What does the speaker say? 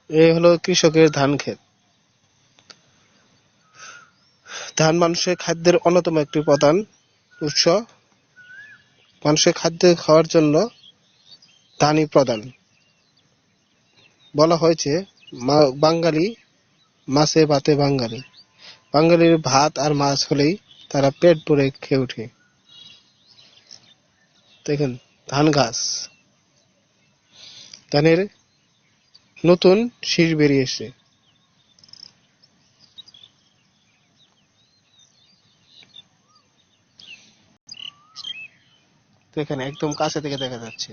এই হলো কৃষকের ধান ক্ষেত। ধান মানুষের খাদ্যের অন্যতম একটি প্রধান উৎস। মানুষের খাদ্য খাওয়ার জন্য ধানই প্রধান। বলা হয়েছে বাঙালি মাছে ভাতে বাঙালি। বাঙালির ভাত আর মাছ হলেই তারা পেট ভরে খেয়ে ওঠে। দেখেন ধান গাছ, ধানের নতুন শীষ বেরিয়েছে। দেখেন একদম কাছে থেকে দেখা যাচ্ছে।